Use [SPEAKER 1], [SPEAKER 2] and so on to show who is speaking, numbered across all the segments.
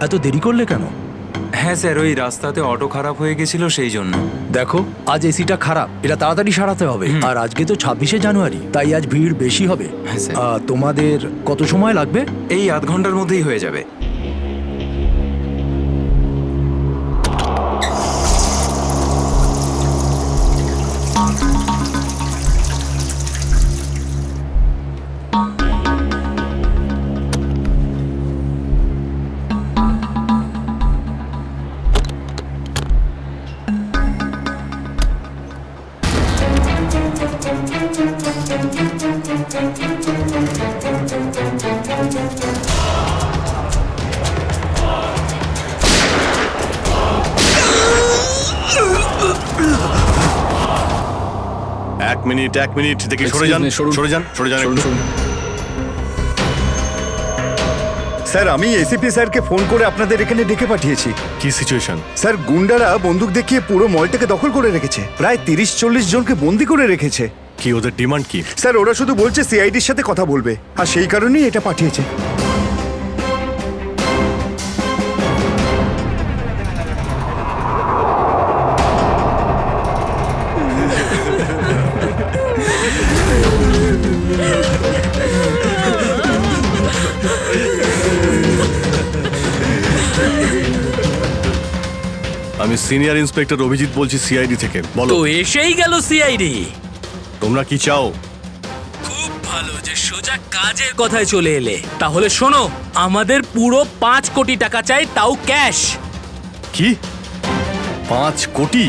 [SPEAKER 1] এত দেরি করলে কেন?
[SPEAKER 2] হ্যাঁ স্যার, ওই রাস্তাতে অটো খারাপ হয়ে গেছিল সেই জন্য।
[SPEAKER 1] দেখো, আজ এসিটা খারাপ, এটা তাড়াতাড়ি সারাতে হবে। আর আজকে তো 26শে জানুয়ারি, তাই আজ ভিড় বেশি হবে।
[SPEAKER 2] হ্যাঁ স্যার।
[SPEAKER 1] তোমাদের কত সময় লাগবে?
[SPEAKER 2] এই আধ ঘন্টার মধ্যেই হয়ে যাবে।
[SPEAKER 3] এক মিনিট দেখি, সরে যান, সরে যান, সরে যান একটু।
[SPEAKER 4] স্যার, আমি এসিপি স্যারকে ফোন করে আপনাদের এখানে ডেকে পাঠিয়েছি।
[SPEAKER 3] কি সিচুয়েশন?
[SPEAKER 4] স্যার, গুন্ডারা বন্দুক দেখিয়ে পুরো মলটাকে দখল করে রেখেছে, প্রায় 30-40 জনকে বন্দি করে রেখেছে।
[SPEAKER 3] কি ওদের ডিমান্ড কি?
[SPEAKER 4] স্যার, ওরা শুধু বলছে সিআইডির সাথে কথা বলবে, আর সেই কারণেই এটা পাঠিয়েছে।
[SPEAKER 3] আমি সিনিয়র ইন্সপেক্টর অভিজিৎ বলছি, সিআইডি থেকে। বলো,
[SPEAKER 5] তো এসেই গেল সিআইডি।
[SPEAKER 3] তোমরা কি চাও?
[SPEAKER 5] খুব ভালো যে সোজা কাজের কথায় চলে এলে। তাহলে শোনো, আমাদের পুরো 5 কোটি টাকা চাই, তাও ক্যাশ।
[SPEAKER 3] কি 5 কোটি?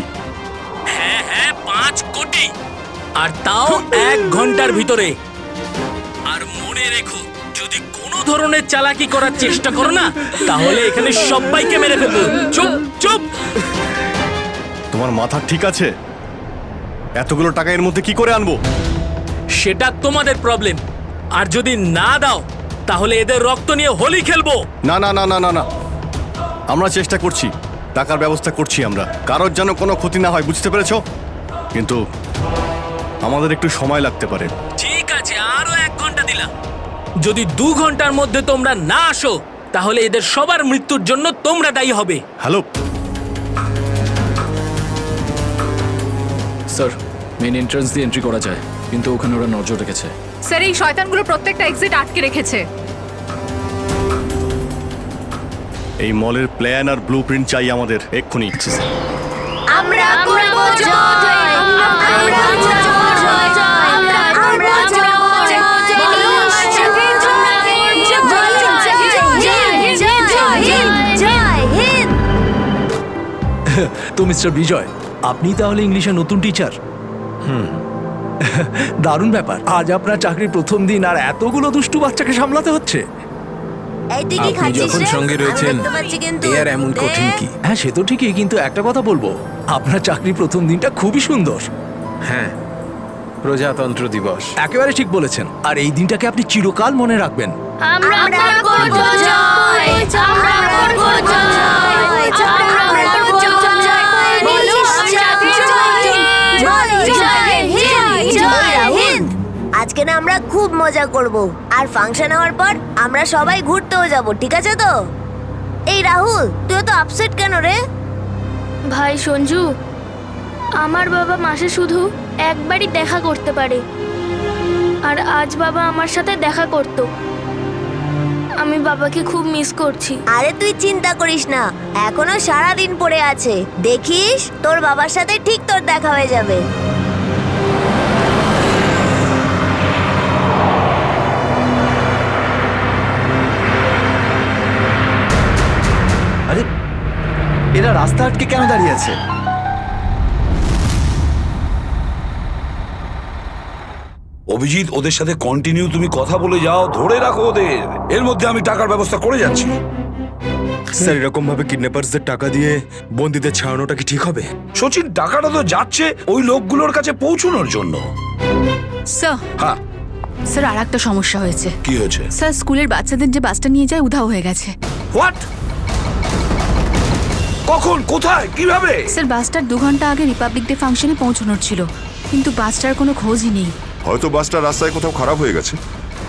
[SPEAKER 5] হ্যাঁ 5 কোটি, আর তাও 1 ঘন্টার ভিতরে। আর মনে রেখো, যদি কোনো ধরনের চালাকি করার চেষ্টা করো না, তাহলে এখানে সবাইকে মেরে ফেলবো। চুপ চুপ।
[SPEAKER 3] তোমার মাথা ঠিক আছে? এতগুলো টাকা এর মধ্যে কি করে আনবো?
[SPEAKER 5] সেটা তোমাদের প্রবলেম। আর যদি না দাও, তাহলে এদের রক্ত নিয়ে হোলি খেলবো।
[SPEAKER 3] না না না না না না, আমরা চেষ্টা করছি, টাকার ব্যবস্থা করছি আমরা, কারোর যেন কোনো ক্ষতি না হয়, বুঝতে পেরেছো? কিন্তু আমাদের একটু সময় লাগতে পারে।
[SPEAKER 5] ঠিক আছে, আরো 1 ঘন্টা দিলাম। যদি 2 ঘন্টার মধ্যে তোমরা না আসো, তাহলে এদের সবার মৃত্যুর জন্য তোমরা দায়ী হবে।
[SPEAKER 3] হ্যালো
[SPEAKER 6] স্যার, মেন এন্ট্রান্স দিয়ে এন্ট্রি করা যায়, কিন্তু ওখানে ওরা নজর রেখেছে।
[SPEAKER 7] স্যার, এই শয়তানগুলো প্রত্যেকটা এক্সিট আটকে রেখেছে।
[SPEAKER 3] এই মলের প্ল্যান আর ব্লুপ্রিন্ট চাই আমাদের এক্ষুনি।
[SPEAKER 8] আমরা করব জয়, আমরা করব জয়, আমরা করব জয়, বলো আমার সাথে জয় হিন্দ।
[SPEAKER 1] তো মিস্টার বিজয়, আপনি তাহলে ইংলিশের নতুন টিচার? দারুণ ব্যাপার। আজ আপনার চাকরির প্রথম দিন, আর এতগুলো দুষ্টু বাচ্চাকে সামলাতে হচ্ছে।
[SPEAKER 8] এই তুই কি
[SPEAKER 2] আপনি
[SPEAKER 8] খাচ্ছিস
[SPEAKER 2] যখন
[SPEAKER 8] রে?
[SPEAKER 2] সঙ্গে
[SPEAKER 8] আমি
[SPEAKER 2] রয়েছেন,
[SPEAKER 8] দেখতে পাচ্ছি কিন্তু।
[SPEAKER 2] এ আর এমন কঠিন কি?
[SPEAKER 1] হ্যাঁ, সে তো ঠিকই, কিন্তু একটা কথা বলবো, আপনার চাকরির প্রথম দিনটা খুবই সুন্দর।
[SPEAKER 2] হ্যাঁ, প্রজাতন্ত্র দিবস।
[SPEAKER 1] একেবারে ঠিক বলেছেন, আর এই দিনটাকে আপনি চিরকাল মনে রাখবেন।
[SPEAKER 8] আমরা করব জয়, আমরা করব জয়, আমরা করব জয়, বলো আমার সাথে জয় হিন্দ। আজকে না আমরা খুব মজা করব, আর ফাংশন হওয়ার পর আমরা সবাই ঘুরতেও যাব, ঠিক আছে তো? এই রাহুল, তুই তো আপসেট কেন রে?
[SPEAKER 9] ভাই সঞ্জু, আমার বাবা মাসে শুধু একবারই দেখা করতে পারে, আর আজ বাবা আমার সাথে দেখা করত। আমি বাবাকে খুব মিস করছি।
[SPEAKER 8] আরে তুই চিন্তা করিস না, এখনো সারা দিন পড়ে আছে, দেখিস তোর বাবার সাথে ঠিক তোর দেখা হয়ে যাবে।
[SPEAKER 1] আরে, এরা রাস্তা আটকে কেন দাঁড়িয়ে আছে?
[SPEAKER 10] অভিজিৎ, ওদের সাথে কন্টিনিউ তুমি কথা বলে যাও, ধরে রাখো ওদের। এর মধ্যে আমি টাকার ব্যবস্থা করে যাচ্ছি।
[SPEAKER 11] স্যার, এরকম ভাবে কিডন্যাপারসদের টাকা দিয়ে বন্দীদের ছাড়ানোটা কি ঠিক হবে?
[SPEAKER 10] সচিন, টাকাটা তো যাচ্ছে ওই লোকগুলোর কাছে পৌঁছানোর জন্য।
[SPEAKER 7] স্যার,
[SPEAKER 10] হ্যাঁ,
[SPEAKER 7] স্যার, আর একটা সমস্যা হয়েছে।
[SPEAKER 10] কি হয়েছে?
[SPEAKER 7] স্যার, স্কুলের বাচ্চাদের যে বাসটা নিয়ে যায় উধাও হয়ে গেছে।
[SPEAKER 10] হোয়াট? কখন, কোথায়, কিভাবে?
[SPEAKER 7] স্যার, বাসটার 2 ঘন্টা আগে রিপাবলিক ডে ফাংশনে পৌঁছানোর ছিল, কিন্তু বাসটার কোনো খোঁজই নেই।
[SPEAKER 12] হয়তো বাসটা রাস্তায় কোথাও খারাপ হয়ে গেছে।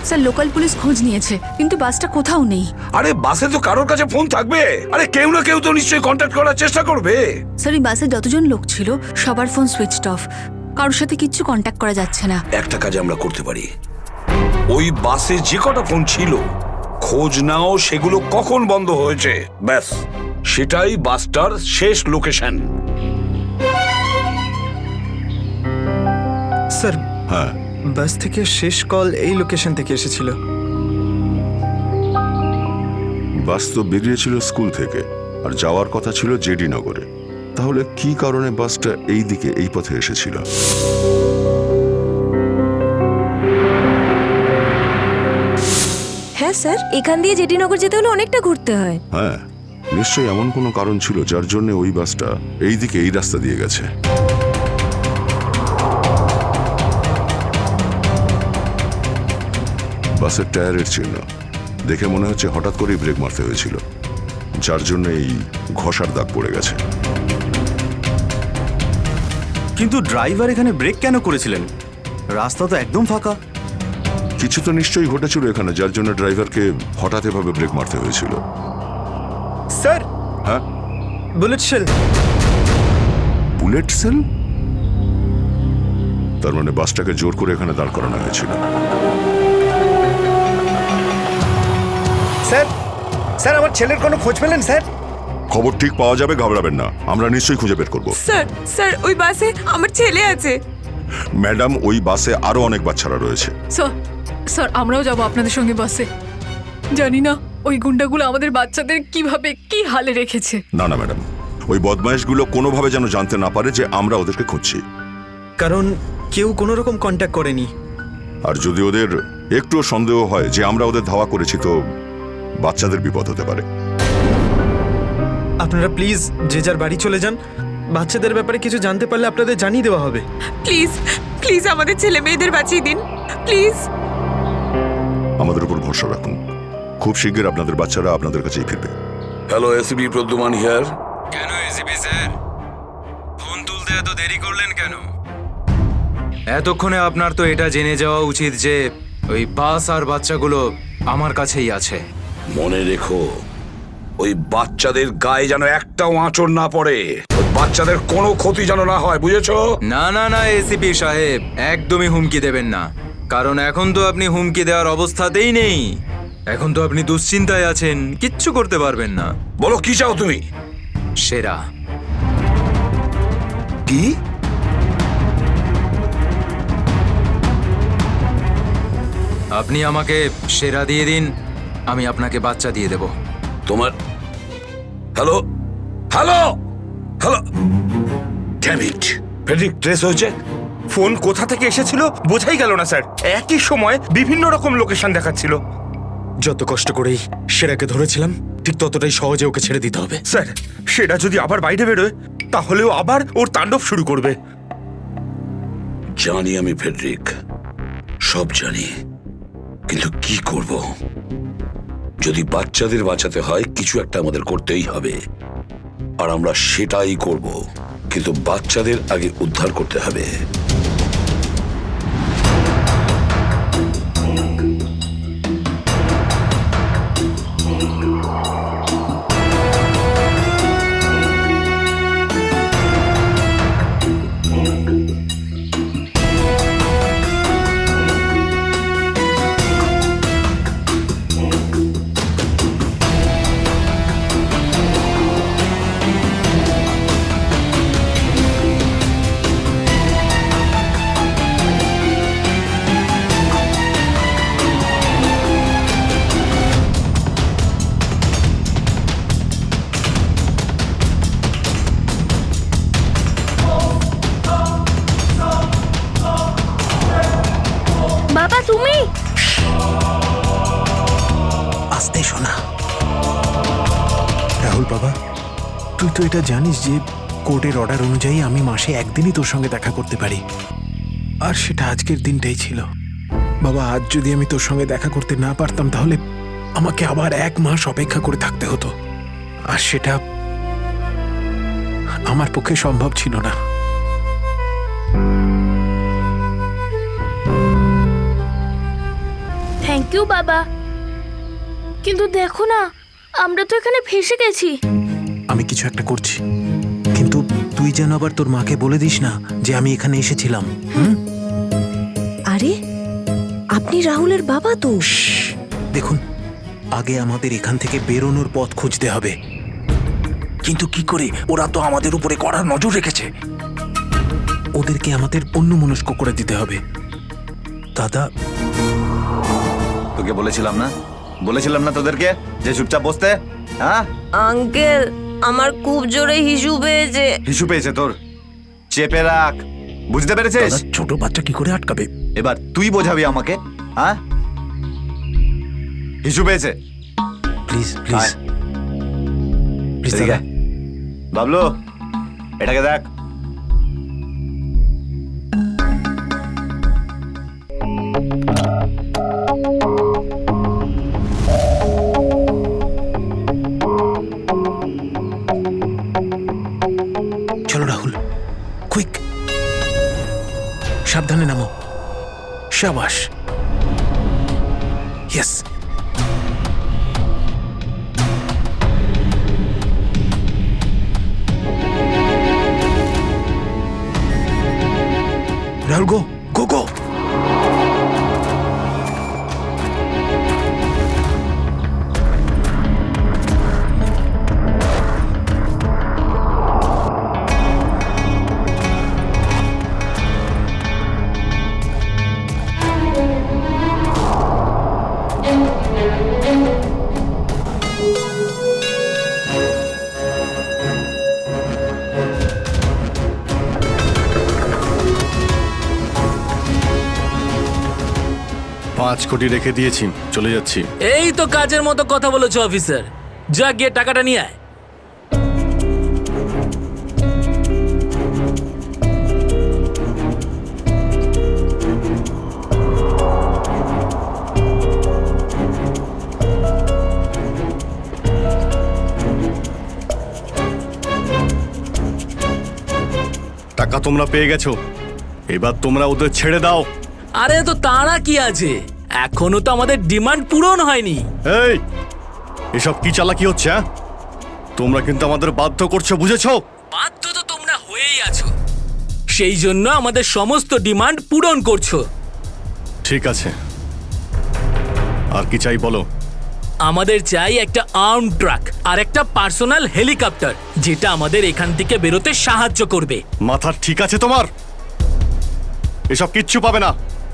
[SPEAKER 7] স্যার লোকাল পুলিশ খোঁজ নিয়েছে কিন্তু বাসটা কোথাও নেই।
[SPEAKER 10] আরে বাসে তো কারোর কাছে ফোন থাকবে, আরে কেউ না কেউ তো নিশ্চয়ই কন্ট্যাক্ট করার চেষ্টা করবে।
[SPEAKER 7] স্যার এই বাসে যতজন লোক ছিল সবার ফোন সুইচড অফ, কারোর সাথে কিচ্ছু কন্ট্যাক্ট করা যাচ্ছে না।
[SPEAKER 10] একটা কাজ আমরা করতে পারি, ওই বাসে যে কটা ফোন ছিল খোঁজ নাও সেগুলো কখন বন্ধ হয়েছে, ব্যাস সেটাই বাসটার শেষ লোকেশন।
[SPEAKER 11] স্যার
[SPEAKER 3] হ্যাঁ,
[SPEAKER 11] বাস থেকে শেষ কল এই লোকেশন থেকে এসেছিল।
[SPEAKER 12] বাস তো বেরিয়েছিল স্কুল থেকে আর যাওয়ার কথা ছিল জেডি নগরে। তাহলে কি কারণে বাসটা এই দিকে এই পথে এসেছিল?
[SPEAKER 8] হ্যাঁ স্যার, এখান দিয়ে জেটিনগর যেতে হলে অনেকটা ঘুরতে হয়।
[SPEAKER 12] হ্যাঁ, নিশ্চয়ই এমন কোনো কারণ ছিল যার জন্য ওই বাসটা এই দিকে এই রাস্তা দিয়ে গেছে। বাসের টায়ারের চিহ্ন দেখে মনে হচ্ছে হঠাৎ করেই ব্রেক মারতে হয়েছিল, যার জন্য এই ঘষার দাগ পড়ে গেছে।
[SPEAKER 3] কিন্তু ড্রাইভার এখানে ব্রেক কেন করেছিলেন? রাস্তা তো একদম ফাঁকা।
[SPEAKER 12] কিছু তো নিশ্চয়ই ঘটেছিল এখানে, যার জন্য ড্রাইভারকে হঠাৎ এভাবে ব্রেক মারতে হয়েছিল।
[SPEAKER 11] স্যার,
[SPEAKER 12] হ্যাঁ,
[SPEAKER 11] বুলেট শেল।
[SPEAKER 12] Bullet sell? তার মানে বাসটাকে জোর করে এখানে দাঁড় করানো হয়েছিল।
[SPEAKER 4] স্যার, স্যার আমার ছেলের কোনো খোঁজ পেলেন স্যার?
[SPEAKER 12] খবর ঠিক পাওয়া যাবে, ঘাবড়াবেন না, আমরা নিশ্চয়ই খুঁজে বের করব।
[SPEAKER 8] স্যার, স্যার ওই বাসে আমার ছেলে আছে।
[SPEAKER 12] ম্যাডাম, ওই বাসে আরো অনেক বাচ্চারা রয়েছে।
[SPEAKER 7] স্যার, স্যার আমরাও যাব আপনাদের সঙ্গে বাসে। জানি না ওই গুন্ডাগুলো আমাদের বাচ্চাদের কিভাবে কি হালে রেখেছে।
[SPEAKER 12] না না ম্যাডাম, ওই বদমাইশগুলো কোনোভাবে যেন জানতে না পারে যে আমরা ওদেরকে খুঁজছি।
[SPEAKER 11] কারণ কেউ কোনো রকম কন্ট্যাক্ট করেনি।
[SPEAKER 12] আর যদি ওদের একটুও সন্দেহ হয় যে আমরা ওদের ধাওয়া করেছি, তো বাচ্চাদের বিপদ হতে পারে।
[SPEAKER 11] আপনারা প্লিজ যে যার বাড়ি চলে যান। বাচ্চাদের ব্যাপারে কিছু জানতে পারলে আপনাদের জানিয়ে দেওয়া হবে।
[SPEAKER 8] প্লিজ, প্লিজ আমাদের ছেলে মেয়েদের বাঁচিয়ে দিন প্লিজ।
[SPEAKER 12] আমাদের উপর ভরসা রাখুন, খুব শীঘ্র আপনাদের বাচ্চারা আপনাদের কাছেই ফিরবে।
[SPEAKER 10] Hello, ACP Pradyuman here.
[SPEAKER 2] কেন এসিপি স্যার, ফোন তুলতে এত দেরি করলেন কেন? এতক্ষণে আপনার তো এটা জেনে যাওয়া উচিত যে ওই বাস আর বাচ্চাগুলো আমার কাছেই আছে।
[SPEAKER 10] মনে রেখো, ওই বাচ্চাদের গায়ে যেন একটাও আঁচড় না পড়ে, ওই বাচ্চাদের কোনো ক্ষতি যেন না হয়, বুঝেছো?
[SPEAKER 2] না না না এসিপি সাহেব, একদমই হুমকি দেবেন না, কারণ এখন তো আপনি হুমকি দেওয়ার অবস্থাতেই নেই। এখন তো আপনি দুশ্চিন্তায় আছেন, কিচ্ছু করতে পারবেন না।
[SPEAKER 10] বলো কি চাও তুমি?
[SPEAKER 2] সেরা।
[SPEAKER 10] কি?
[SPEAKER 2] আপনি আমাকে সেরা দিয়ে দিন, আমি আপনাকে বাচ্চা দিয়ে দেব।
[SPEAKER 10] তোমার hello hello hello, damn it, Friedrich trace হয়েছে।
[SPEAKER 13] ফোন কোথা থেকে এসেছিল বোঝাই গেল না স্যার। একই সময় বিভিন্ন রকম লোকেশন দেখাচ্ছিল।
[SPEAKER 11] যত কষ্ট করেই সেরাকে ধরেছিলাম, ঠিক ততটাই সহজে ওকে ছেড়ে দিতে হবে।
[SPEAKER 13] স্যার, সেটা যদি আবার বাইরে বেরোয় তাহলেও আবার ওর তাণ্ডব শুরু করবে।
[SPEAKER 10] জানি আমি ফেডরিক, সব জানি, কিন্তু কি করব? যদি বাচ্চাদের বাঁচাতে হয় কিছু একটা আমাদের করতেই হবে, আর আমরা সেটাই করব, কিন্তু বাচ্চাদের আগে উদ্ধার করতে হবে।
[SPEAKER 9] বাবা তুমি?
[SPEAKER 4] আসতে শোনা। রাহুল বাবা, তুই তো এটা জানিস যে কোর্টের অর্ডার অনুযায়ী আমি মাসে একদিনই তোর সঙ্গে দেখা করতে পারি, আর সেটা আজকের দিনটাই ছিল। বাবা, আজ যদি আমি তোর সঙ্গে দেখা করতে না পারতাম তাহলে আমাকে আবার 1 মাস অপেক্ষা করে থাকতে হতো, আর সেটা আমার পক্ষে সম্ভব ছিল না।
[SPEAKER 9] থ্যাংক থ্যাংক ইউ বাবা। কিন্তু দেখো না, আমরা তো এখানে ফেসে গেছি।
[SPEAKER 4] আমি কিছু একটা করছি, কিন্তু তুই যেন আবার তোর মাকে বলে দিস না যে আমি এখানে এসেছিলাম।
[SPEAKER 8] আরে আপনি রাহুলের বাবা তো।
[SPEAKER 4] দেখুন, আগে আমাদের এখান থেকে বেরোনোর পথ খুঁজতে হবে।
[SPEAKER 1] কিন্তু কি করে? ওরা তো আমাদের উপরে কড়া নজর রেখেছে।
[SPEAKER 4] ওদেরকে আমাদের অন্যমনস্ক করে দিতে হবে।
[SPEAKER 1] দাদা,
[SPEAKER 14] তোকে বলেছিলাম না তোদেরকে যে চুপচাপ বসতে? হ্যাঁ
[SPEAKER 8] আঙ্কেল, আমার খুব জোরে হিসু পেয়েছে।
[SPEAKER 14] হিসু পেয়েছে তোর? চেপে রাখ, বুঝতে পেরেছিস?
[SPEAKER 1] দাদা, ছোট বাচ্চা কি করে আটকাবে?
[SPEAKER 14] এবার তুই বোঝাবি আমাকে। হ্যাঁ, হিসু পেয়েছে।
[SPEAKER 1] প্লিজ প্লিজ প্লিজ দাদা।
[SPEAKER 14] বাবলু, এটাকে দেখ।
[SPEAKER 4] চলো রাহুল, কুইক, সাবধানে নামো। শাবাশ, ইয়েস। রাহুল, গো গো গো।
[SPEAKER 3] পাঁচ কোটি রেখে দিয়েছি, চলে যাচ্ছি।
[SPEAKER 5] এই তো কাজের মতো কথা বলেছো অফিসার। যা গিয়ে টাকাটা নিয়ে আয়।
[SPEAKER 3] টাকা তোমরা পেয়ে গেছো, এবার তোমরা ওদের ছেড়ে দাও।
[SPEAKER 5] আরে তো তারা কি আছে, এখনো তো আমাদের ডিমান্ড পূরণ হয়নি।
[SPEAKER 3] এই, এসব কি চালাকি হচ্ছে? হ্যাঁ, তোমরা কিন্তু আমাদের বাধ্য করছো, বুঝেছো?
[SPEAKER 5] বাধ্য তো তোমরা হয়েই আছো, সেই জন্য আমাদের সমস্ত ডিমান্ড পূরণ করছো।
[SPEAKER 3] ঠিক আছে, আর কি চাই বলো?
[SPEAKER 5] আমাদের চাই একটা আর্ম ট্রাক আর একটা পার্সোনাল হেলিকপ্টার, যেটা আমাদের এখান থেকে বেরোতে সাহায্য করবে।
[SPEAKER 3] মাথা ঠিক আছে তোমার? এসব কিচ্ছু পাবে না,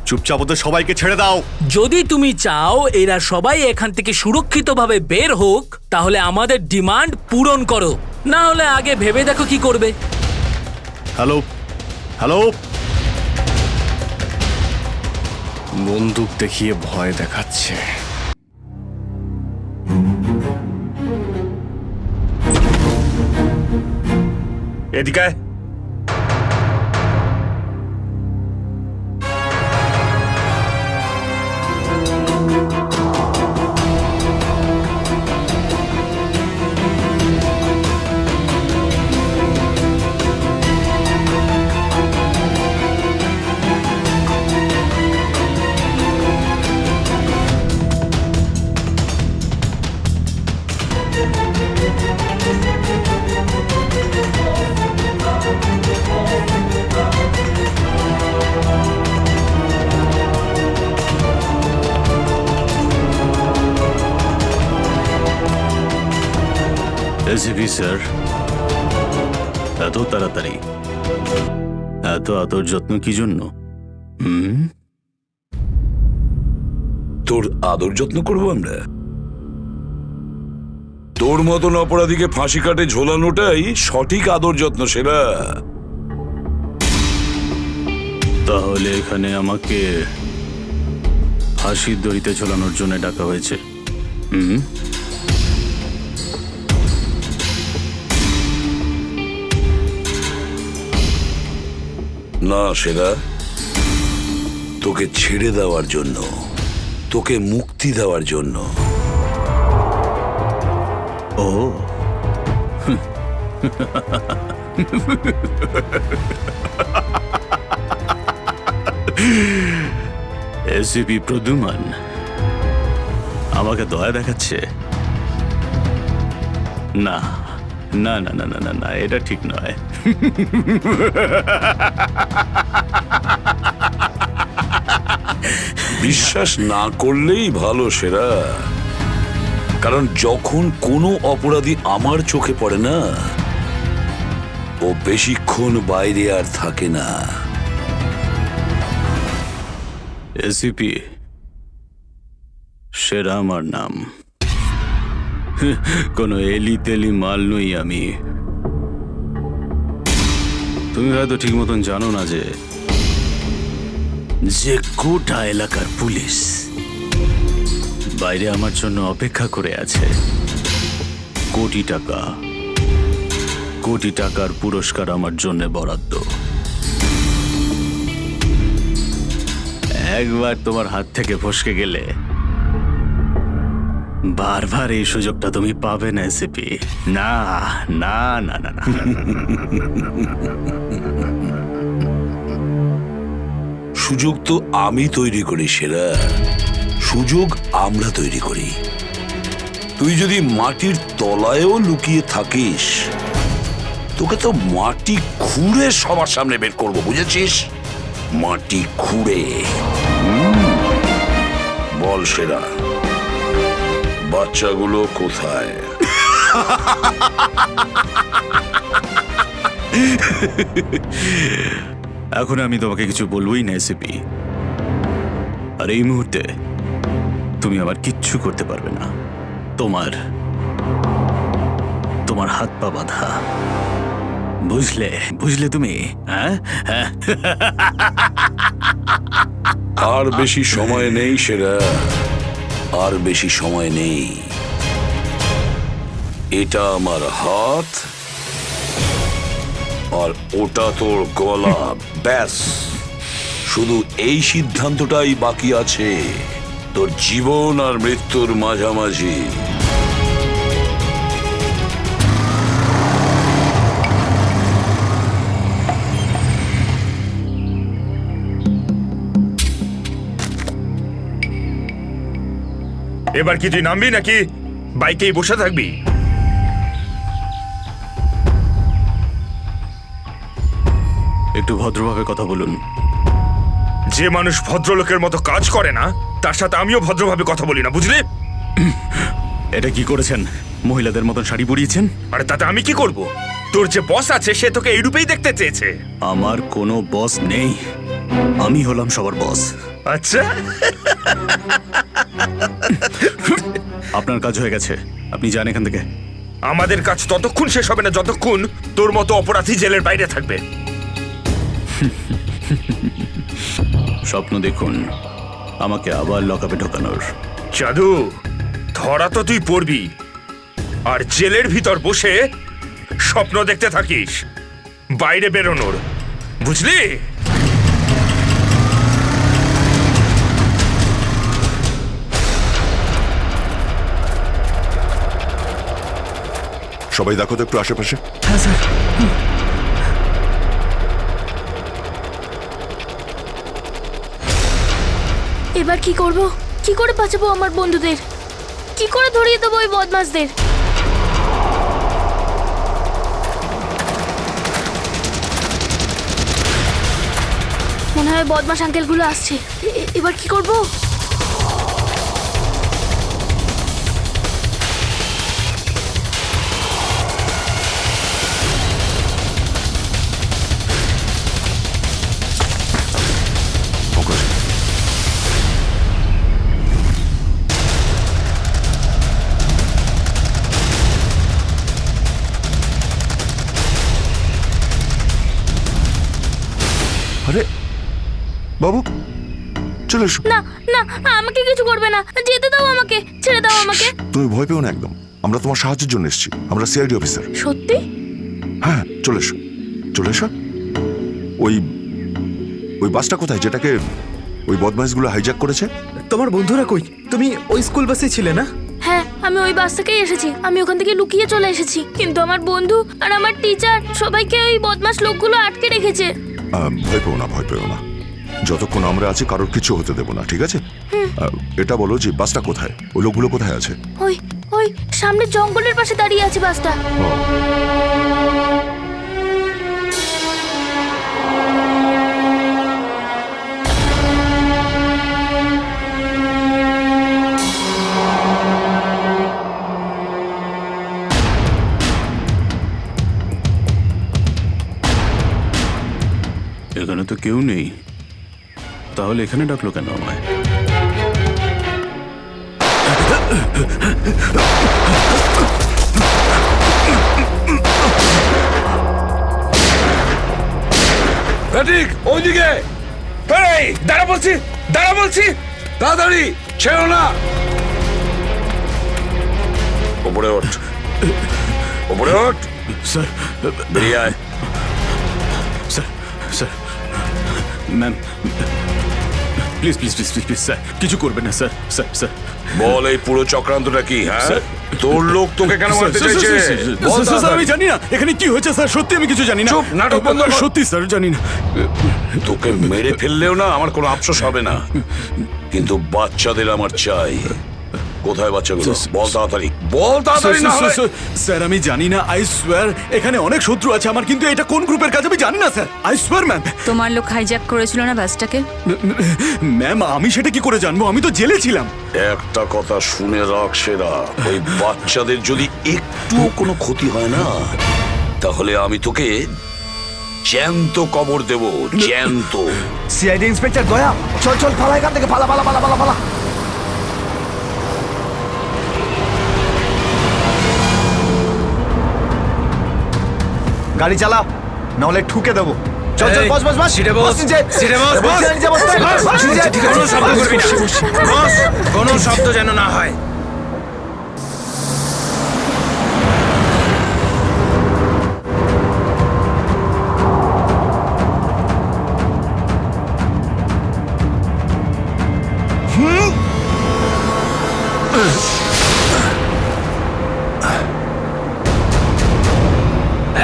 [SPEAKER 3] চুপচাপ ওদের সবাইকে ছেড়ে দাও।
[SPEAKER 5] যদি তুমি চাও এরা সবাই এখান থেকে সুরক্ষিতভাবে বের হোক, তাহলে আমাদের ডিমান্ড পূরণ করো, না হলে আগে ভেবে দেখো কি করবে।
[SPEAKER 3] হ্যালো হ্যালো, বন্দুক দেখিয়ে ভয় দেখাচ্ছে।
[SPEAKER 13] এদিকে
[SPEAKER 15] এসিপি স্যার, এত তাড়াতাড়ি, এত আদর যত্ন কি জন্য?
[SPEAKER 10] তোর আদর যত্ন করবো আমরা? তোর মতন অপরাধীকে ফাঁসি কাটে ঝোলানোটাই সঠিক আদর যত্ন, সেরা।
[SPEAKER 15] তাহলে এখানে আমাকে ফাঁসির দড়িতে ঝোলানোর জন্য ডাকা হয়েছে?
[SPEAKER 10] না সেরা, তোকে ছেড়ে দেওয়ার জন্য, তোকে মুক্তি দেওয়ার জন্য।
[SPEAKER 15] ও এসিপি প্রদ্যুমান, আমাকে দয়া দেখাচ্ছে? না না না না না না না, এটা ঠিক নয়।
[SPEAKER 10] বিশ্বাস না করলেই ভালো সেরা, কারণ যখন কোনো অপরাধী আমার চোখে পড়ে না, ও বেশিক্ষণ বাইরে আর থাকে না।
[SPEAKER 15] এসিপি, সেরা আমার নাম। কোনো এলি তেলি মাল নই আমি। তুমি হয়তো ঠিক মতন জানো না যে গোটা এলাকার পুলিশ বাইরে আমার জন্য অপেক্ষা করে আছে। কোটি টাকার পুরস্কার আমার জন্য বরাদ্দ। একবার তোমার হাত থেকে ফসকে গেলে বারবার এই সুযোগটা তুমি পাবে না এসিপি। না না না না না।
[SPEAKER 10] সুযোগ তো আমি তৈরি করি সেরা, সুযোগ আমরা তৈরি করি। তুই যদি মাটির তলায়ও লুকিয়ে থাকিস, তোকে তো মাটি খুঁড়ে সবার সামনে বের করবো, বুঝেছিস? মাটি খুঁড়ে। বল সেরা, বাচ্চাগুলো কোথায়?
[SPEAKER 15] এখন আমি তোমাকে কিছু বলবোই না এসিপি। আর এই মুহূর্তে তুমি আমার কিচ্ছু করতে পারবে না। তোমার হাত পা বাঁধা। বুঝলে তুমি? হ্যাঁ,
[SPEAKER 10] আর বেশি সময় নেই সেরা, আর বেশি সময় নেই। এটা আমার হাত, আর ওটা তোর গলা। ব্যাস, শুধু এই সিদ্ধান্তটাই বাকি আছে, তোর জীবন আর মৃত্যুর মাঝামাঝি।
[SPEAKER 13] এবার কি তুই নামবি নাকি বাইকেই বসে থাকবি?
[SPEAKER 15] একটু ভদ্রভাবে কথা বলুন।
[SPEAKER 13] যে মানুষ ভদ্রলোকের মতো কাজ করে না, তার সাথে আমিও ভদ্রভাবে কথা বলি না, বুঝলি?
[SPEAKER 15] এটা কি করেছেন? মহিলাদের মতন শাড়ি পরিয়েছেন?
[SPEAKER 13] আরে তাতে আমি কি করব? তোর যে বস আছে সে তোকে এই রূপেই দেখতে চেয়েছে।
[SPEAKER 15] আমার কোনো বস নেই, আমি হলাম সবার বস।
[SPEAKER 13] আচ্ছা,
[SPEAKER 15] আপনার কাজ হয়ে গেছে, আপনি যান এখান থেকে।
[SPEAKER 13] আমাদের কাজ ততক্ষণ শেষ হবে না যতক্ষণ তোর মতো অপরাধী জেলের বাইরে থাকবে।
[SPEAKER 15] স্বপ্ন দেখুন আমাকে আবার লকআপে ঢোকানোর।
[SPEAKER 13] জাদু, ধরা তো তুই পড়বি, আর জেলের ভিতর বসে স্বপ্ন দেখতে থাকিস বাইরে বেরোনোর, বুঝলি?
[SPEAKER 12] সবাই দেখো তো একটু আশেপাশে।
[SPEAKER 5] হ্যাঁ স্যার।
[SPEAKER 9] এবার কি করব? কি করে বাঁচাবো আমার বন্ধুদের? কি করে ধরিয়ে দেবো ওই বদমাশদের? মনে হয় বদমাশ আঙ্কেলগুলো আসছে। এবার কি করব?
[SPEAKER 12] আরে বাবু, চলে এসো।
[SPEAKER 9] না না, আমাকে কিছু করবে না, যেতে দাও আমাকে, ছেড়ে দাও আমাকে।
[SPEAKER 12] তুমি ভয় পেও না একদম, আমরা তোমার সাহায্যের জন্য এসেছি। আমরা সিআইডি অফিসার।
[SPEAKER 9] সত্যি?
[SPEAKER 12] হ্যাঁ, চলে এসো, চলে এসো। ওই বাসটা কোথায় যেটাকে ওই বদমাইশগুলো হাইজ্যাক করেছে?
[SPEAKER 4] তোমার বন্ধুরা কই? তুমি ওই স্কুল বাসে ছিলে না?
[SPEAKER 9] হ্যাঁ, আমি ওই বাস থেকেই এসেছি। আমি ওখান থেকে লুকিয়ে চলে এসেছি, কিন্তু আমার বন্ধু আর আমার টিচার সবাইকে ওই বদমাশ লোকগুলো আটকে রেখেছে।
[SPEAKER 12] ভয় পেও না, ভয় পেও না। যতক্ষণ আমরা আছি কারোর কিছু হতে দেবো না, ঠিক আছে? এটা বলো যে বাসটা কোথায়, ওই লোকগুলো কোথায় আছে?
[SPEAKER 9] ওই ওই সামনে জঙ্গলের পাশে দাঁড়িয়ে আছে বাসটা।
[SPEAKER 15] এখানে তো কেউ নেই, তাহলে এখানে ডাকলো কেন আমায়?
[SPEAKER 10] ঠিক ওইদিকে।
[SPEAKER 13] এই দাঁড়া বলছি, দাঁড়া বলছি।
[SPEAKER 10] তাড়াতাড়ি ছেড়ো না। ওপরে ওঠ, ওপরে ওঠ।
[SPEAKER 15] স্যার
[SPEAKER 10] বেরিয়ে আয়।
[SPEAKER 15] Sir sir ma'am please please please please please sir কিছু করবেন না স্যার। স্যার স্যার
[SPEAKER 10] বল এই পুরো চক্রান্তটা কি? হ্যাঁ,
[SPEAKER 15] স্যার।
[SPEAKER 10] তোর লোক তোকে কেন মারতে চাইছে? বল
[SPEAKER 15] স্যার আমি
[SPEAKER 10] তাড়াতাড়ি।
[SPEAKER 15] জানি না এখানে কি হয়েছে স্যার, সত্যি আমি কিছু জানি না।
[SPEAKER 10] চুপ, নাটক বন্ধ কর।
[SPEAKER 15] সত্যি স্যার জানি না।
[SPEAKER 10] তোকে মেরে ফেললেও না আমার কোনো আফসোস হবে না, কিন্তু বাচ্চাদের আমার চাই। কোথায় বাচ্চাগুলো? বল তাড়াতাড়ি, বল তাড়াতাড়ি। না হলে
[SPEAKER 15] স্যার আমি জানি না, আই সোয়ার এখানে অনেক শত্রু আছে আমার, কিন্তু এটা কোন গ্রুপের কাজ আমি জানি না স্যার, আই সোয়ার ম্যাম।
[SPEAKER 16] তোমার লোক হাইজ্যাক করেছিল না বাসটাকে?
[SPEAKER 15] ম্যাম আমি সেটা কি করে জানবো, আমি তো জেলে ছিলাম।
[SPEAKER 10] একটা কথা শুনে রাখ সেরা, ওই বাচ্চাদের যদি একটুও কোনো ক্ষতি হয় না, তাহলে আমি তোকে জ্যান্ত কবর দেব, জ্যান্ত।
[SPEAKER 3] সিআইডি ইন্সপেক্টর দয়া, চল চল পালা এখান থেকে, পালা পালা পালা পালা পালা। গাড়ি চালা, নাহলে ঠুকে দেবো। চল চল, বস বস বস।
[SPEAKER 2] সিটে বস, সিটে বস, বস। কোনো শব্দ করবি না, বস। কোনো শব্দ যেন না হয়।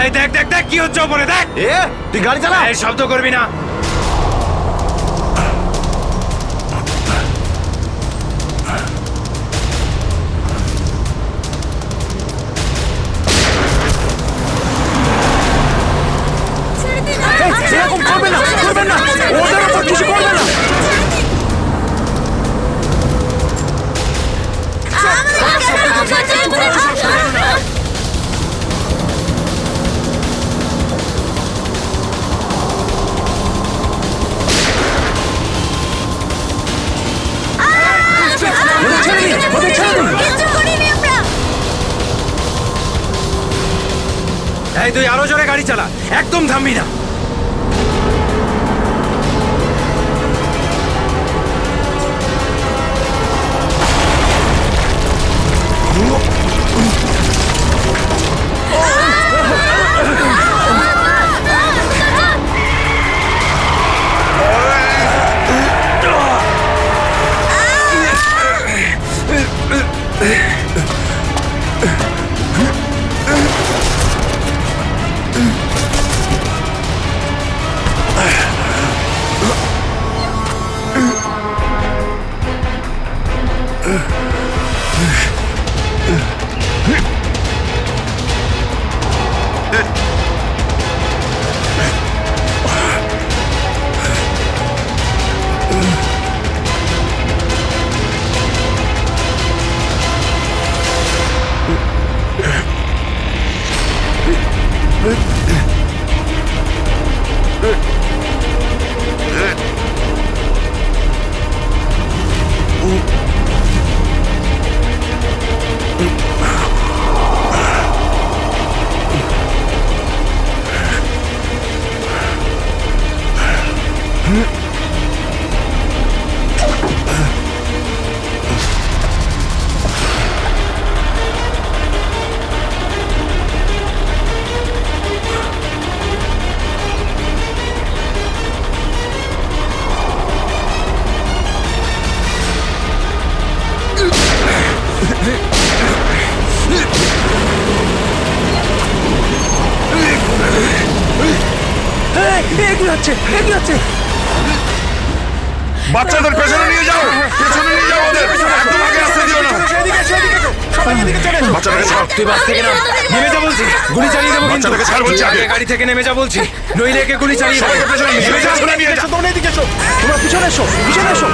[SPEAKER 2] এই দেখ দেখ দেখ কি হচ্ছে ওপরে, দেখ।
[SPEAKER 3] তুই গাড়ি চালা।
[SPEAKER 2] এই শব্দ করবি না।
[SPEAKER 3] এরকম করবে না, করবেন না, ওদের উপর কিছু করবে না।
[SPEAKER 2] এই তুই আরো জোরে গাড়ি চালা, একদম থামবি না।
[SPEAKER 3] এগিয়ে যাচ্ছে, এগিয়ে যাচ্ছে।
[SPEAKER 10] বাচ্চাদের পেছনে নিয়ে যাও, পেছনে নিয়ে যাও ওদের, একদম আগে আসতে দিও না। বাচ্চাটাকে ছাড়।
[SPEAKER 2] তুই বাস থেকে নাম, নেমে যা বলছি, গুলি চালিয়ে দেবো কিন্তু।
[SPEAKER 10] বাচ্চাটাকে ছাড় বলছি আগে।
[SPEAKER 2] গাড়ি থেকে নেমে যা বলছি, নইলে একে গুলি চালিয়ে দেবো।
[SPEAKER 10] সবাইকে পেছনে নিয়ে যাও, পেছনে নিয়ে যাও।
[SPEAKER 1] তোমরা এদিকে এসো, তোমরা পিছনে এসো, পিছনে এসো।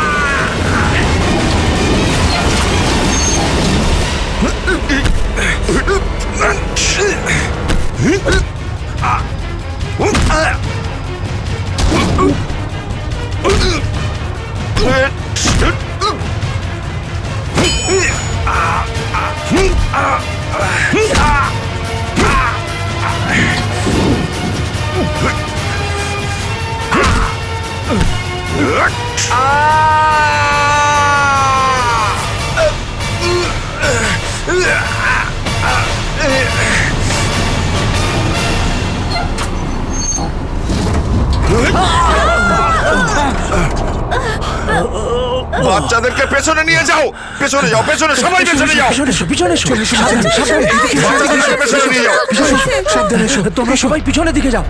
[SPEAKER 10] বাচ্চাদেরকে পেছনে নিয়ে যাও, পেছনে যাও, পেছনে, সবাই পেছনে যাও।
[SPEAKER 1] পিছনে এসো, পিছনে এসো। সাবধানে, সাবধানে, এদিকে এসো।
[SPEAKER 10] বাচ্চাদেরকে পেছনে নিয়ে যাও।
[SPEAKER 1] পিছনে এসো, সাবধানে এসো। তোমরা সবাই পিছনের দিকে যাও।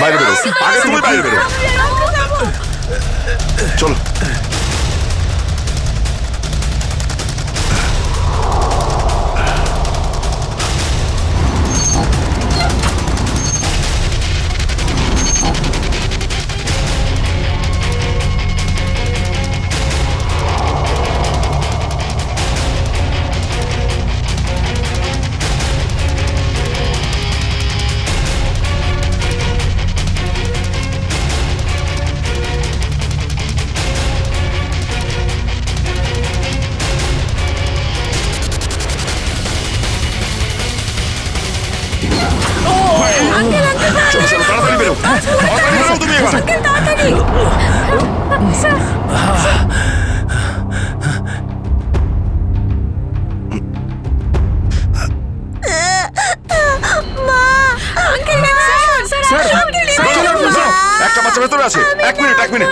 [SPEAKER 10] বাইরে বেরো, আগে তুমি বাইরে বেরো। চলো। চলো, চলো, তাড়াতাড়ি বেরো, তাড়াতাড়ি বেরো তুমি এবার। একটা বাচ্চা ভেতরে আছে, এক মিনিট, এক মিনিট।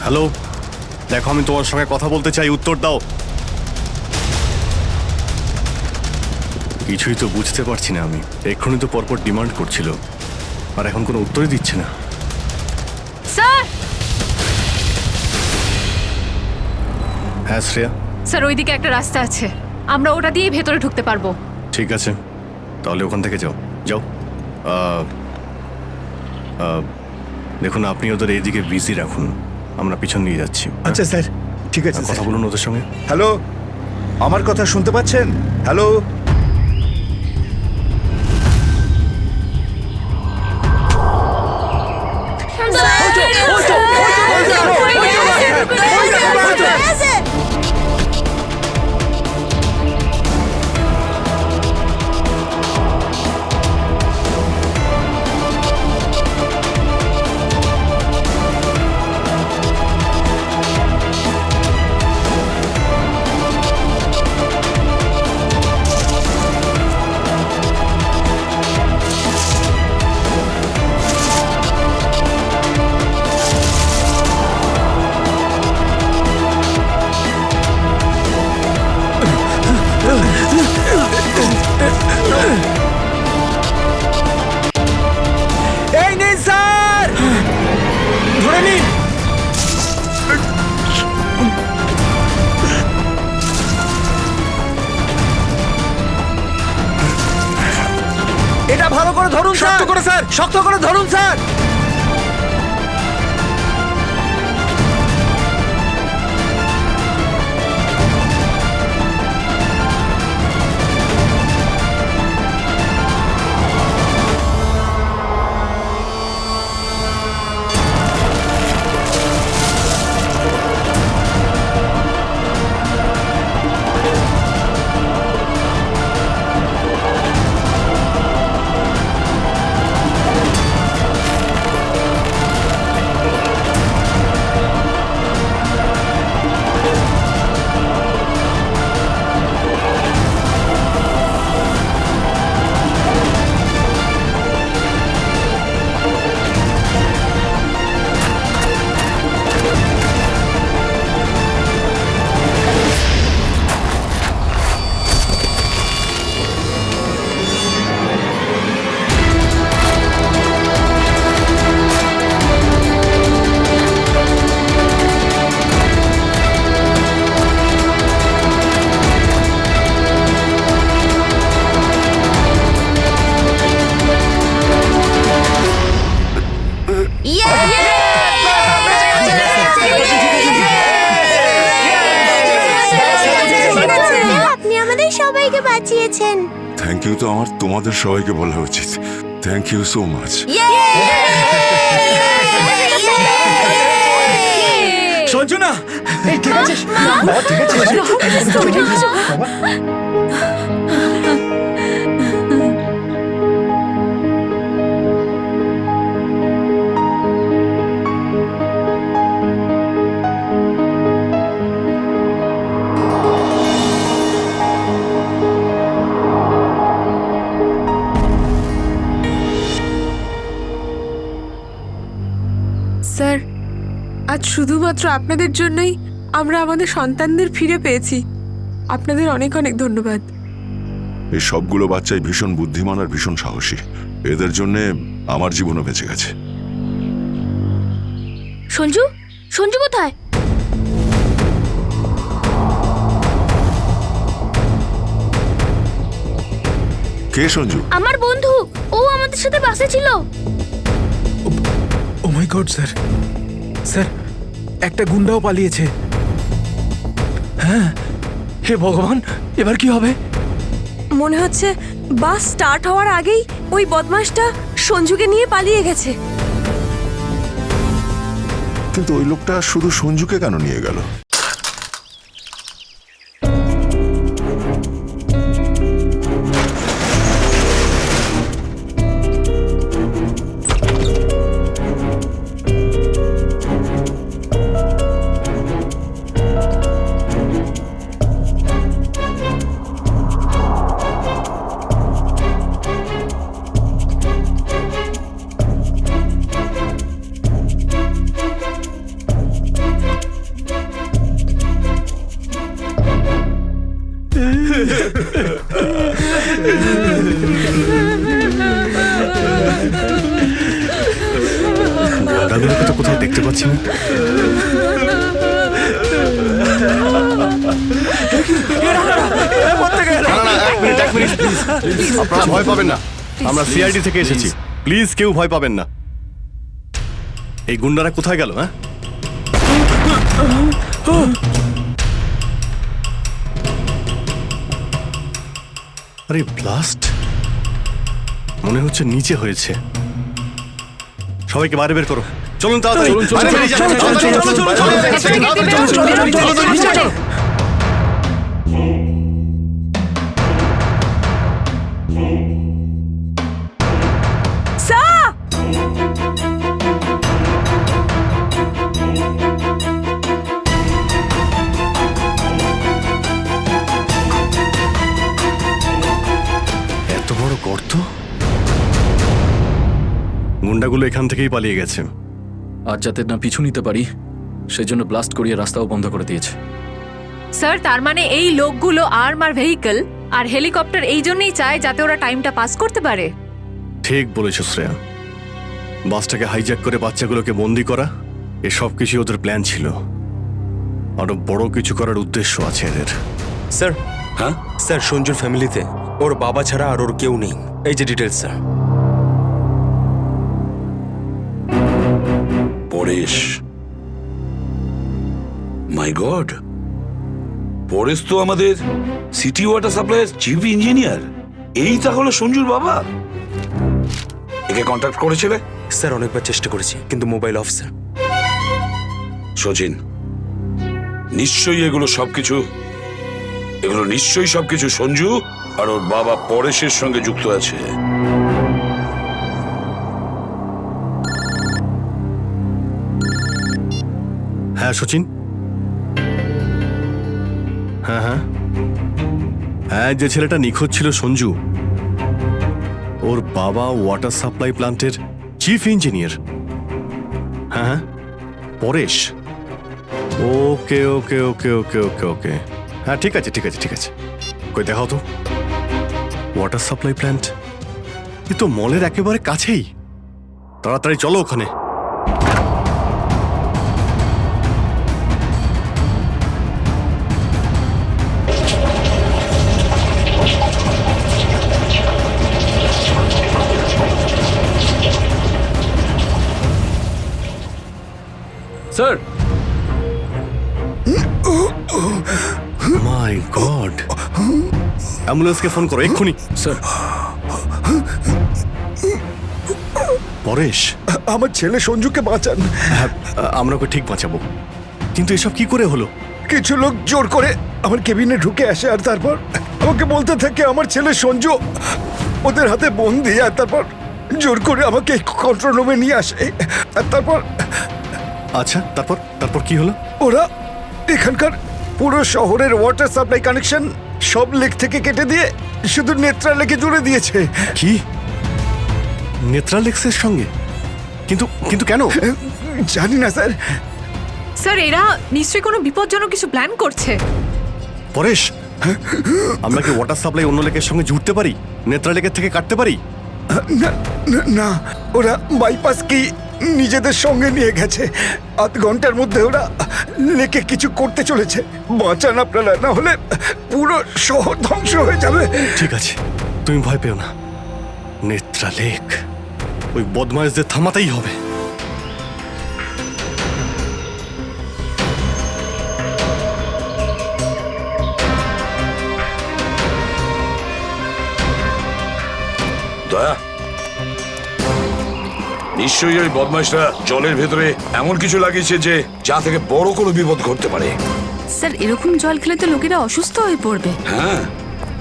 [SPEAKER 3] হ্যালো, দেখো আমি তোমার সঙ্গে কথা বলতে চাই, উত্তর দাও। কিছুই তো বুঝতে পারছি না আমি। এক্ষুনি তো পরপর ডিমান্ড করছিল, আর এখন কোনো উত্তরই দিচ্ছে না।
[SPEAKER 7] স্যার,
[SPEAKER 3] হ্যাঁ শ্রেয়া,
[SPEAKER 7] স্যার ওইদিকে একটা রাস্তা আছে, আমরা ওটা দিয়ে ভেতরে ঢুকতে পারবো।
[SPEAKER 3] ঠিক আছে, তাহলে ওখান থেকে যাও। যাও। দেখুন আপনি ওদের এইদিকে বিজি রাখুন, আমরা পিছন নিয়ে যাচ্ছি।
[SPEAKER 17] আচ্ছা স্যার, ঠিক আছে।
[SPEAKER 3] কথা বলুন ওদের সঙ্গে।
[SPEAKER 17] হ্যালো, আমার কথা শুনতে পাচ্ছেন? হ্যালো,
[SPEAKER 1] এই নিন স্যার, ধরে নিন। এটা ভালো করে ধরুন স্যার। শক্ত করে স্যার, শক্ত করে ধরুন স্যার।
[SPEAKER 8] আপনি আমাদের সবাইকে বাঁচিয়েছেন।
[SPEAKER 12] থ্যাংক ইউ তো আমার তোমাদের সবাইকে বলা উচিত। Thank you so much.
[SPEAKER 1] Sanjana, এই ঠিক আছে, ঠিক আছে।
[SPEAKER 7] স্যার, আজ শুধুমাত্র আপনাদের জন্যই আমরা আমাদের সন্তানদের ফিরে পেয়েছি। আপনাদের অনেক অনেক ধন্যবাদ।
[SPEAKER 12] এই সবগুলো বাচ্চাই ভীষণ বুদ্ধিমান আর ভীষণ সাহসী। এদের জন্যে আমার জীবনও বেঁচে গেছে।
[SPEAKER 9] সঞ্জু, সঞ্জু কোথায়?
[SPEAKER 12] কে সঞ্জু?
[SPEAKER 9] আমার বন্ধু, ও আমাদের সাথে বাসে ছিল।
[SPEAKER 4] ও মাই গড স্যার, স্যার একটা গুন্ডাও পালিয়েছে।
[SPEAKER 1] হ্যাঁ, হে ভগবান, এবার কি হবে?
[SPEAKER 18] মনে হচ্ছে বাস স্টার্ট হওয়ার আগেই ওই বদমাশটা সঞ্জুকে নিয়ে পালিয়ে গেছে।
[SPEAKER 12] কিন্তু ওই লোকটা শুধু সঞ্জুকে কেন নিয়ে গেল?
[SPEAKER 3] দাদুকে তো কোথাও দেখতে পাচ্ছি না। আপনারা ভয় পাবেন না, আমরা সিআইডি থেকে এসেছি। প্লিজ কেউ ভয় পাবেন না। এই গুন্ডারা কোথায় গেল? হ্যাঁ, আরে ব্লাস্ট মনে হচ্ছে নিচে হয়েছে। সবাইকে বাইরে বের করো, চলুন তাড়াতাড়ি। বাইরে বেরিয়ে যান, তাড়াতাড়ি, চলুন, চলুন, চলুন, চলুন। এত বড় গর্ত! গুন্ডাগুলো এখান থেকেই পালিয়ে গেছে।
[SPEAKER 6] আর যাতে না পিছু নিতে পারি সেই জন্য ব্লাস্ট করিয়ে রাস্তাও বন্ধ করে দিয়েছে।
[SPEAKER 16] স্যার তার মানে এই লোকগুলো আর্মার ভেহিকল আর হেলিকপ্টার এই জন্যই চায় যাতে ওরা টাইমটা পাস করতে পারে।
[SPEAKER 3] ঠিক বলেছ শ্রেয়া, বাসটাকে হাইজ্যাক করে বাচ্চাগুলোকে বন্দি করা এসব কিছু ওদের প্ল্যান ছিল। আরো বড় কিছু করার উদ্দেশ্য আছে এদের।
[SPEAKER 11] স্যার, হ্যাঁ স্যার, সঞ্জুর ফ্যামিলিতে ওর বাবা ছাড়া আর ওর কেউ নেই। এই যে ডিটেলস স্যার।
[SPEAKER 10] পরেশ, মাই গড, পরেশ তো আমাদের সিটি ওয়াটার সাপ্লাইয়ের চিফ ইঞ্জিনিয়ার। এই তাহলে সঞ্জুর বাবা। একে কন্ট্যাক্ট করেছিলে?
[SPEAKER 11] স্যার অনেকবার চেষ্টা করেছি কিন্তু মোবাইল অফ স্যার।
[SPEAKER 10] সচিন, নিশ্চয়ই এগুলো সবকিছু সঞ্জু আর ওর বাবা পরেশের সঙ্গে যুক্ত আছে।
[SPEAKER 3] হ্যাঁ সচিন, হ্যাঁ হ্যাঁ হ্যাঁ, যে ছেলেটা নিখোঁজ ছিল সঞ্জু, ওর বাবা ওয়াটার সাপ্লাই প্ল্যান্টের চিফ ইঞ্জিনিয়ার। হ্যাঁ হ্যাঁ, পরেশ। ওকে ওকে ওকে ওকে ওকে ওকে, হ্যাঁ ঠিক আছে ঠিক আছে ঠিক আছে। কই দেখাও তো ওয়াটার সাপ্লাই প্ল্যান্ট। এ তো মলের একেবারে কাছেই। তাড়াতাড়ি চলো ওখানে।
[SPEAKER 6] স্যার,
[SPEAKER 3] মাই গড, অ্যাম্বুলেন্সকে ফোন করো এক্ষুনি।
[SPEAKER 6] স্যার,
[SPEAKER 3] পরেশ,
[SPEAKER 17] আমার ছেলে সঞ্জুকে বাঁচান।
[SPEAKER 3] হ্যাঁ, আমরা ওকে ঠিক বাঁচাবো, কিন্তু এসব কি করে হলো?
[SPEAKER 17] কিছু লোক জোর করে আমার কেবিনে ঢুকে আসে আর তারপর আমাকে বলতে থাকে আমার ছেলে সঞ্জু ওদের হাতে বন্দি। আর তারপর জোর করে আমাকে কন্ট্রোল রুমে নিয়ে আসে। আর তারপর
[SPEAKER 3] আচ্ছা, তারপর তারপর কি হলো?
[SPEAKER 17] ওরা এখানকার পুরো শহরের ওয়াটার সাপ্লাই কানেকশন সব লেক থেকে কেটে দিয়ে শুধু নেত্রা লেকে জুড়ে দিয়েছে।
[SPEAKER 3] কি? নেত্রা লেক্সের সঙ্গে? কিন্তু কিন্তু কেন?
[SPEAKER 17] জানি না স্যার।
[SPEAKER 7] স্যার এরা নিশ্চয়ই কোনো বিপজ্জনক কিছু প্ল্যান করছে।
[SPEAKER 3] পরেশ, আমরা কি ওয়াটার সাপ্লাই অন্য লেকের সঙ্গে জুড়তে পারি? নেত্রা লেকের থেকে কাটতে পারি?
[SPEAKER 17] না না, না, ওরা বাইপাস কি নিজেদের সঙ্গে নিয়ে গেছে। আধ ঘন্টার মধ্যে ওরা লেকে কিছু করতে চলেছে। বাঁচান আপনারা, না হলে পুরো শহর ধ্বংস হয়ে যাবে।
[SPEAKER 3] ঠিক আছে, তুমি ভয় পেও না। নেত্রা লেক, ওই বদমাইশদের থামাতেই হবে।
[SPEAKER 10] দয়া, নিশ্চয়ই ওই বদমাইশরা জলের ভেতরে এমন কিছু লাগিয়েছে যে যা থেকে বড় কোনো বিপদ ঘটতে পারে।
[SPEAKER 16] স্যার এরকম জল খেলে তো লোকেরা অসুস্থ হয়ে পড়বে।
[SPEAKER 10] হ্যাঁ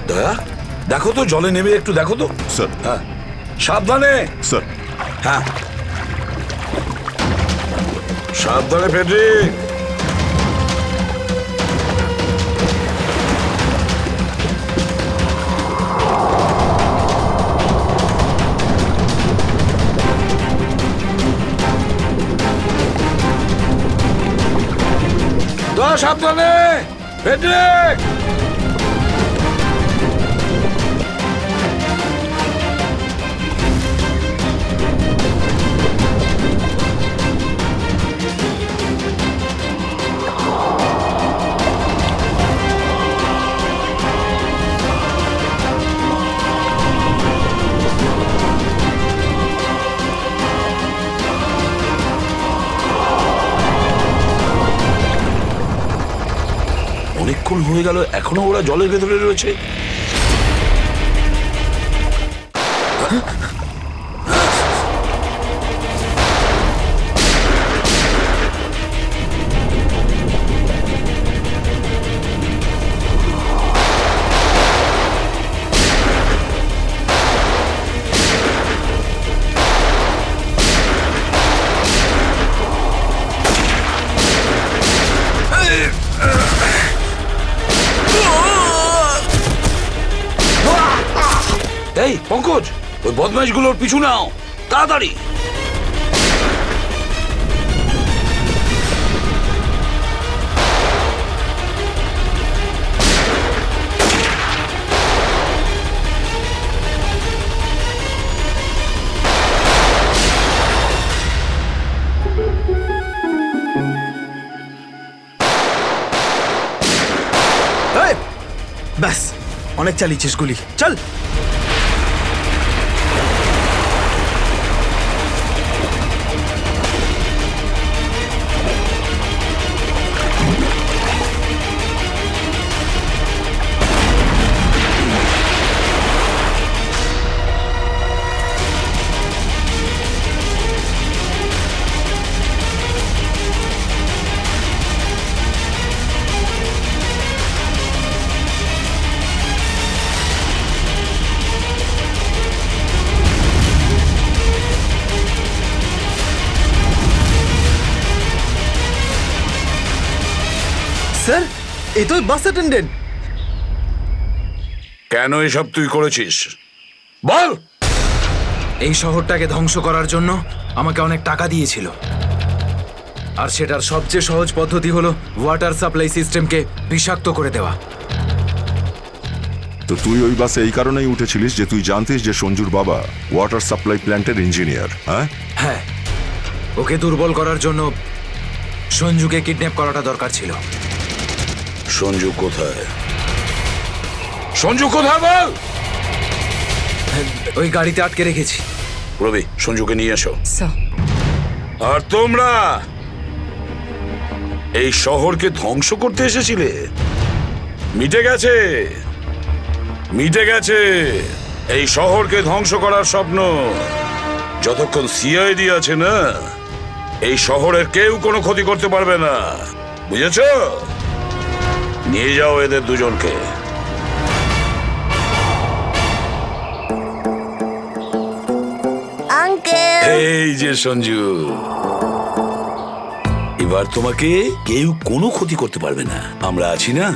[SPEAKER 10] দয়া, দেখো তো জলে নেমে একটু দেখো তো।
[SPEAKER 12] স্যার।
[SPEAKER 10] হ্যাঁ, সাবধানে
[SPEAKER 12] স্যার।
[SPEAKER 10] হ্যাঁ, সাবধানে ফেডরিক। সাবধানে ফেডরিক। এতক্ষণ হয়ে গেল এখনো ওরা জলের ভেতরে রয়েছে। এই পঙ্কজ, ওই বদমাইশগুলোর পিছু নাও তাড়াতাড়ি।
[SPEAKER 1] ব্যাস, অনেক চালিয়েছিস গুলি, চল। স্যার, এই তো বাস অ্যাটেন্ডেন্ট।
[SPEAKER 10] কেন এসব তুই করেছিস বল?
[SPEAKER 2] এই শহরটাকে ধ্বংস করার জন্য আমাকে অনেক টাকা দিয়েছিল, আর সেটার সবচেয়ে সহজ পদ্ধতি হলো ওয়াটার সাপ্লাই সিস্টেমকে বিষাক্ত করে দেওয়া।
[SPEAKER 12] তো তুই ওই বাসে এই কারণেই উঠেছিলিস যে তুই জানতিস যে সঞ্জুর বাবা ওয়াটার সাপ্লাই প্ল্যান্টের ইঞ্জিনিয়ার।
[SPEAKER 2] হ্যাঁ, ওকে দুর্বল করার জন্য সঞ্জুকে কিডন্যাপ করাটা দরকার ছিল।
[SPEAKER 10] সঞ্জু কোথায়? সঞ্জু কোথায় বল?
[SPEAKER 2] ওই গাড়িতে আটকে রেখেছি।
[SPEAKER 10] রবি, সঞ্জুকে নিয়ে এসো। আর তোমরা এই শহরকে ধ্বংস করতে এসেছিলে? মিটে গেছে, মিটে গেছে এই শহরকে ধ্বংস করার স্বপ্ন। যতক্ষণ সিআইডি আছে না, এই শহরের কেউ কোনো ক্ষতি করতে পারবে না, বুঝেছ? নিয়ে যাও এদের দুজনকে।
[SPEAKER 8] আঙ্কেল,
[SPEAKER 10] এই যে সঞ্জু, এবার তোমাকে কেউ কোনো ক্ষতি করতে পারবে না, আমরা আছি না?